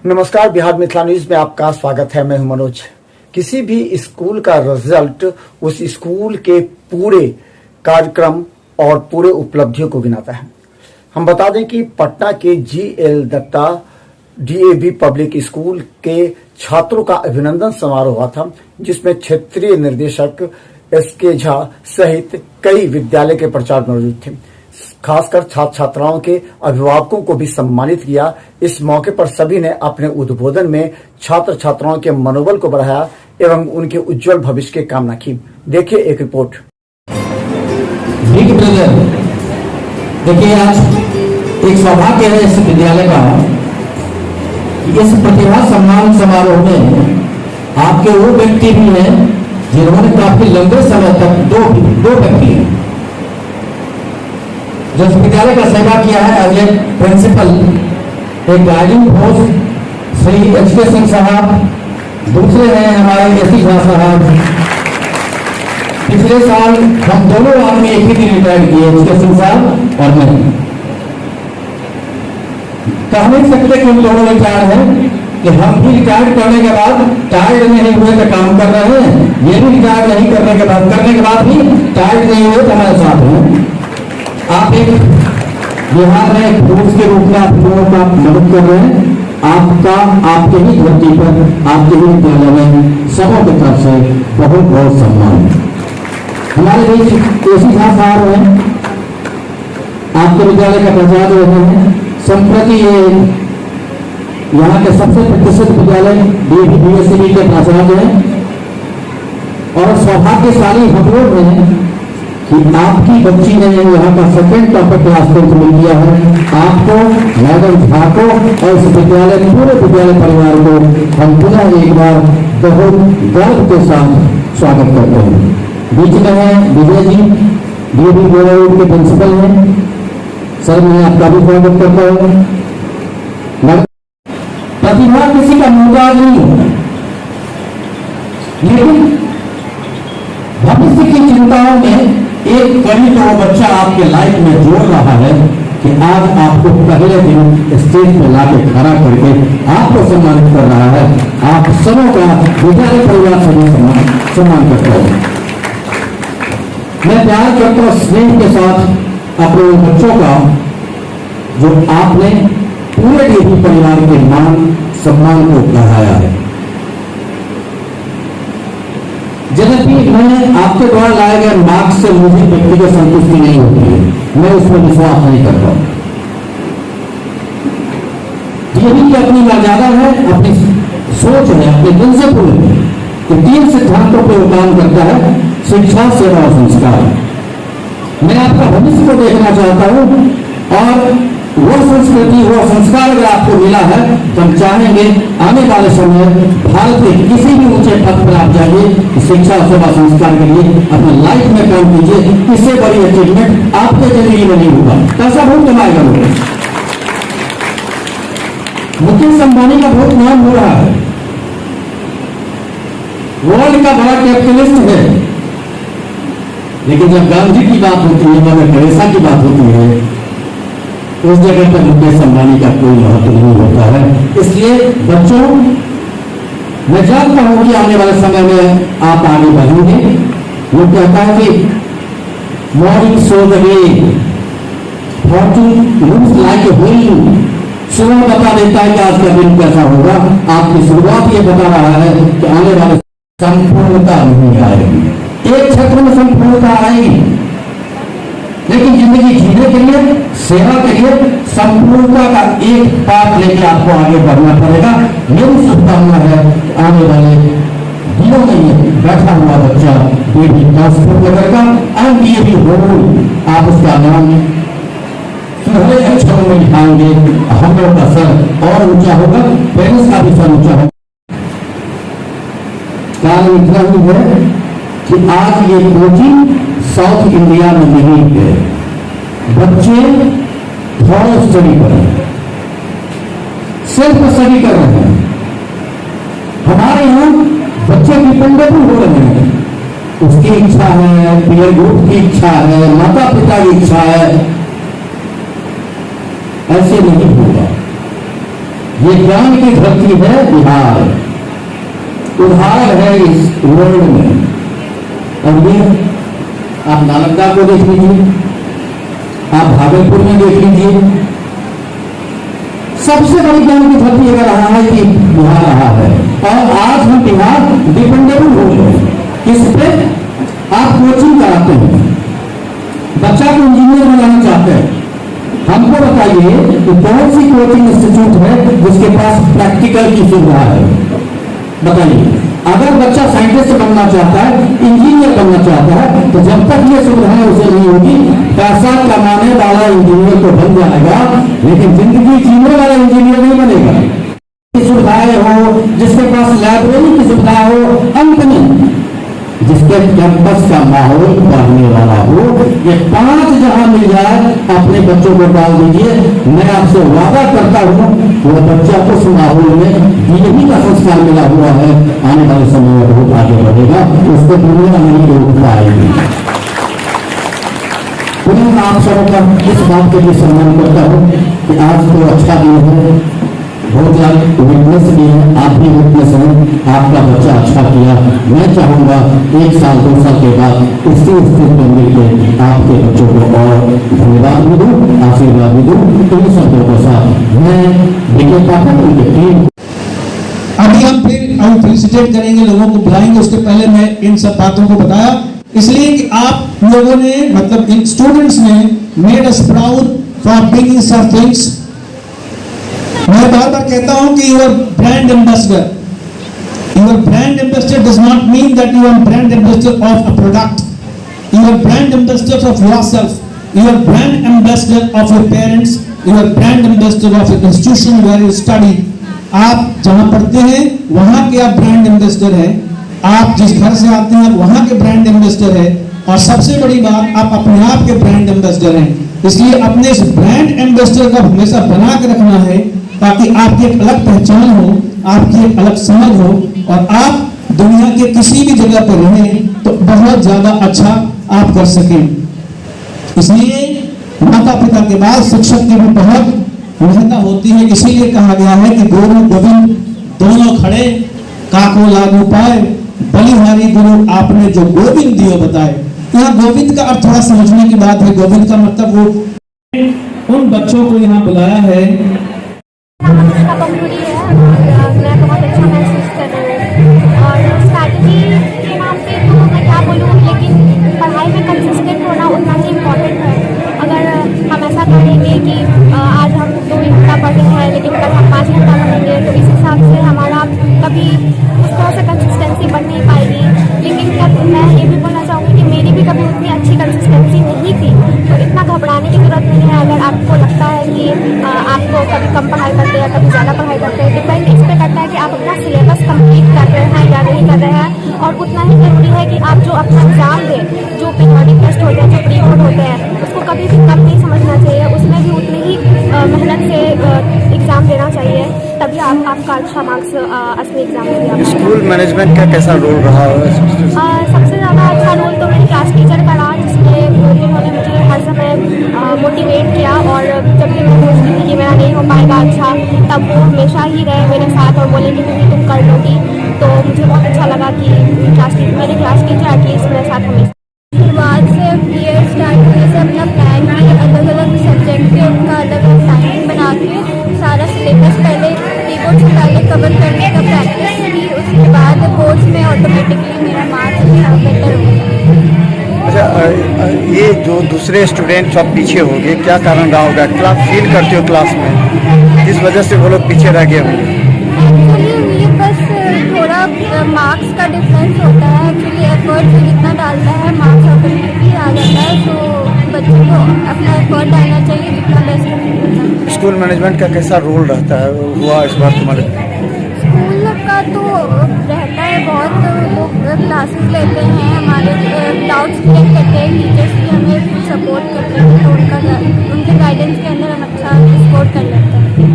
नमस्कार, बिहार मिथिला न्यूज में आपका स्वागत है। मैं हूं मनोज। किसी भी स्कूल का रिजल्ट उस स्कूल के पूरे कार्यक्रम और पूरे उपलब्धियों को गिनाता है। हम बता दें कि पटना के GL Datta DAV public school के छात्रों का अभिनंदन समारोह हुआ था, जिसमें क्षेत्रीय निदेशक SK झा सहित कई विद्यालय के प्राचार्य मौजूद थे। खासकर छात्र छात्राओं के अभिभावकों को भी सम्मानित किया। इस मौके पर सभी ने अपने उद्बोधन में छात्र छात्राओं के मनोबल को बढ़ाया एवं उनके उज्जवल भविष्य की कामना की। देखिए एक रिपोर्ट। बिग ब्रदर, देखिए आज एक सौभाग्य है इस विद्यालय का, इस प्रतिभा सम्मान समारोह में आपके वो व्यक्ति भी हैं जिन्होंने काफी लंबे समय तक दो व्यक्ति हैं जो इस विद्यालय का सेवा किया है। एज ए प्रिंसिपल, एक guiding post Shri HK Singh साहब, दूसरे हैं हमारे SC झा साहब। पिछले साल हम दोनों आदमी एक ही दिन रिटायर किए, HK सिंह साहब और मैं। कह नहीं सकते कि हम दोनों रिटायर हैं, कि हम भी रिटायर करने के बाद टायर्ड नहीं हुए तो काम कर रहे हैं, ये भी रिटायर नहीं करने के बाद भी टायर्ड नहीं हुए तो हमारे साथ हैं। आप एक बिहार में एक पुरुष के रूप में आप लोगों का मदद कर रहे हैं। आपका आपके ही धरती पर, आपके ही विद्यालय में सबों की तरफ से बहुत बहुत सम्मान। हमारे बीच SC झा साहब हैं, आपके विद्यालय का प्राचार्य रहे हैं। संप्रति ये यहाँ के सबसे प्रतिष्ठित विद्यालय DAV के प्राचार्य हैं और सौभाग्यशाली हम लोग हैं कि आपकी बच्ची ने यहाँ का सेकेंड टॉपर क्लास को मिल किया है। आपको, मैडम झा को और इस विद्यालय, पूरे विद्यालय परिवार को हम पुनः एक बार बहुत गर्व के साथ स्वागत करते हैं। बीच में है विजय जी, DAV बोर्ड के प्रिंसिपल हैं। सर, मैं आपका भी स्वागत करता हूँ। प्रतिभा किसी का मुद्दा नहीं है, लेकिन भविष्य की चिंताओं में एक कड़ी तो वो बच्चा आपके लाइफ में जोड़ रहा है कि आज आपको पहले दिन स्टेज पे लाके खड़ा करके आपको सम्मानित कर रहा है। आप सबों का विद्यालय परिवार से भी सम्मान करता हूं। मैं प्यार करता हूं स्नेह के साथ अपने उन बच्चों का जो आपने पूरे DAV परिवार के मान सम्मान को बढ़ाया है। यद्यपि मैं आपके द्वारा लाए गए मार्क्स से मुझे व्यक्तिगत संतुष्टि नहीं होती है, मैं उसमें विश्वास नहीं करता। DAV की अपनी मर्यादा है, अपनी सोच है, अपने प्रिंसिपल है कि 3 सिद्धांतों पर काम करता है: शिक्षा, सेवा और संस्कार। मैं आपका भविष्य को देखना चाहता हूं और वो संस्कृति, वो संस्कार अगर आपको मिला है तो हम चाहेंगे आने वाले समय भारत के किसी भी ऊंचे पद पर आप जाइए, शिक्षा और सेवा संस्कार के लिए अपने लाइफ में काम कीजिए। इससे बड़ी अचीवमेंट आपके जिंदगी में नहीं होगा। पैसा बहुत कमाएगा लोग। मुकेश अंबानी का बहुत नाम हो रहा है, वर्ल्ड का बड़ा कैपिटलिस्ट है, लेकिन जब गांधी की बात होती है, मदर टेरेसा की बात होती है, उस जगह पर मुकेश अंबानी का कोई महत्व नहीं होता है। इसलिए बच्चों, मैं जानता हूं कि आने वाले समय में आप आगे बढ़ेंगे। वो कहता है कि morning show the way, Fortune looks like a wheel. सुबह बता देता है कि आज का दिन कैसा होगा। आपकी शुरुआत ये बता रहा है कि आने वाले संपूर्णता नहीं आएगी। एक क्षेत्र में संपूर्णता आएगी, लेकिन जिंदगी जीने के लिए, सेवा के लिए संपूर्णता का एक पाठ लेके आपको आगे बढ़ना पड़ेगा। मेरी शुभकामना है आने वाले दिनों में ये बैठा हुआ बच्चा DAV ट्रांसपोर्ट नगर का एंड DAV बोर्ड, आप उसका नाम सुनहरे अक्षरों में लिखाएंगे। हम लोग का सर और ऊंचा होगा, पेरेंट्स का भी सर ऊंचा होगा। कारण इतना ही है कि आज ये कोचिंग साउथ इंडिया में नहीं है। बच्चे थोड़ा स्टडी कर रहे हैं, सेल्फ स्टडी कर रहे हैं। हमारे यहाँ बच्चे डिपेंडेबल हो रहे हैं। उसकी इच्छा है, पीयर ग्रुप की इच्छा है, माता पिता की इच्छा है, ऐसे नहीं होगा। ये ज्ञान की धरती है बिहार, उधार है इस वर्ल्ड में। और ये आप नालंदा को देख लीजिए, आप भागलपुर में देख लीजिए, सबसे बड़ी ज्ञान की धरती अगर रहा है कि बिहार रहा है। और आज हम बिहार डिपेंडेबल हो गए। किस पे? आप कोचिंग कराते हैं, बच्चा को इंजीनियर बनाना चाहते हैं, हमको बताइए कि कौन सी कोचिंग इंस्टीट्यूट है जिसके पास प्रैक्टिकल की सुविधा है? बताइए। अगर बच्चा साइंटिस्ट बनना चाहता है, इंजीनियर बनना चाहता है, तो जब तक ये सुविधाएं उसे नहीं होगी, पैसा कमाने वाला इंजीनियर तो बन जाएगा, लेकिन जिंदगी जीने वाला इंजीनियर नहीं बनेगा। सुविधाएं हो, जिसके पास लाइब्रेरी की सुविधा हो, अंत में जिसके कैंपस का माहौल पढ़ने वाला हो, ये 5 जहां मिल जाए अपने बच्चों को डाल दीजिए। मैं आपसे वादा करता हूं वो बच्चा उस माहौल में यही का संस्कार मिला हुआ है, आने वाले समय में बहुत आगे बढ़ेगा, उसको दुनिया नहीं रोक पाएगी। पुनः आप सबका इस बात के लिए सम्मान करता हूं कि आज तो अच्छा दिन है, बहुत ज्यादा विटनेस भी है, आप भी विटनेस हैं, आपका बच्चा अच्छा किया। मैं चाहूंगा 1 साल 2 साल के बाद इसी स्थिति पर मिलकर आपके बच्चों को और धन्यवाद भी दूं, आशीर्वाद भी दूं। इन शब्दों के साथ मैं विजय पाठक उनकी टीम। अभी हम फेलिसिटेट करेंगे, लोगों को बुलाएंगे। उसके पहले मैं इन सब बातों को बताया इसलिए कि आप लोगों ने, मतलब इन स्टूडेंट्स ने made us proud for bringing some things. मैं बार बार कहता हूं कि your brand ambassador, your brand ambassador does not mean that you are brand ambassador of a product, you are brand ambassador of yourself, you are brand ambassador of your parents, you are brand ambassador of your institution where you study. आप जहां पढ़ते हैं वहां के आप brand ambassador हैं, आप जिस घर से आते हैं वहां के ब्रांड एम्बेसडर है, और सबसे बड़ी बात आप अपने आप के ब्रांड एम्बेसडर हैं। इसलिए अपने इस ब्रांड एम्बेसडर का हमेशा बना के रखना है ताकि आपकी एक अलग पहचान हो, आपकी एक अलग समझ हो, और आप दुनिया के किसी भी जगह पर रहें तो बहुत ज्यादा अच्छा आप कर सकें। इसलिए माता पिता के बाद शिक्षक की भी बहुत महत्ता होती है। इसीलिए कहा गया है कि गुरु गोविंद दोनों खड़े, काको लागू पाए, बलिहारी गुरु आपने जो गोविंद दियो बताए। यहाँ गोविंद का अर्थ थोड़ा समझने की बात है। गोविंद का मतलब वो उन बच्चों को यहाँ बुलाया है। मैं बहुत अच्छा महसूस कर रही हूँ, और स्ट्रैटेजी के नाम पे तो मैं क्या बोलूँ, लेकिन पढ़ाई में कंसिस्टेंट होना उतना ही इम्पोर्टेंट है। अगर हम ऐसा करेंगे कि आज हम 2 घंटा पढ़े हैं लेकिन कल हम 5 घंटा पढ़ेंगे, तो इस हिसाब से हमारा कभी उस तरह से कंसिस्टेंसी बन नहीं पाएगी। लेकिन मैं ये भी बोलना चाहूँगी कि मेरी भी कभी उतनी अच्छी कंसिस्टेंसी नहीं थी, तो इतना घबराने की जरूरत नहीं है। अगर आपको लगता है कि आपको कभी कम पढ़ाई करते हैं, कभी ज़्यादा पढ़ाई करते हैं, डिपेंड इस पर करता है कि आप अपना सिलेबस कंप्लीट कर रहे हैं या नहीं कर रहे हैं। और उतना ही ज़रूरी है कि आप जो अपना एग्ज़ाम दें, जो पीरियडिक टेस्ट होते हैं, जो प्री बोर्ड होते हैं, उसको कभी भी कम नहीं समझना चाहिए। उसमें भी उतनी ही मेहनत से एग्ज़ाम देना चाहिए, तभी आपका अच्छा मार्क्स असली एग्ज़ाम में दिया। स्कूल मैनेजमेंट का कैसा रोल रहा है? सबसे ज़्यादा अच्छा रोल तो मेरी क्लास टीचर का रहा, जिन्होंने मुझे हर समय मोटिवेट किया, और जब भी मैं सोचती थी कि मेरा नहीं हो पाएगा अच्छा, तब वो हमेशा ही रहे मेरे साथ और बोले कि तुम कर लोगी। तो मुझे बहुत अच्छा लगा कि मेरे क्लास टीचर एटलीस्ट मेरे साथ हमेशा। शुरुआत से ईयर स्टार्ट होने से अपना प्लान किया, अलग अलग सब्जेक्ट के उनका अलग अलग टाइमिंग बना के सारा सिलेबस पहले प्री बोर्ड से पहले कवर करने का प्रैक्टिस की। उसके बाद बोर्ड्स में ऑटोमेटिकली मेरा मार्क्स बेटर हो गया। अच्छा, ये जो दूसरे स्टूडेंट सब पीछे हो गए, क्या कारण रहा होगा? क्लास फील करते हो क्लास में, जिस वजह से वो लोग पीछे रह गए होंगे? एक्चुअली ये बस थोड़ा मार्क्स का डिफरेंस होता है। एक्चुअली एफर्ट जो जितना डालता है मार्क्स ऑटोमेटिकली आ जाता है, तो बच्चों को अपना एफर्ट डालना चाहिए जितना बेस्ट होता है। स्कूल मैनेजमेंट का कैसा रोल रहता है हुआ इस बार तुम्हारे? स्कूल का तो रहता है, बहुत लोग क्लासेस लेते हैं, हमारे डाउट्स क्लियर करते हैं, टीचर्स भी हमें सपोर्ट करते हैं, तो उनके गाइडेंस के अंदर हम अच्छा स्कोर कर लेते हैं।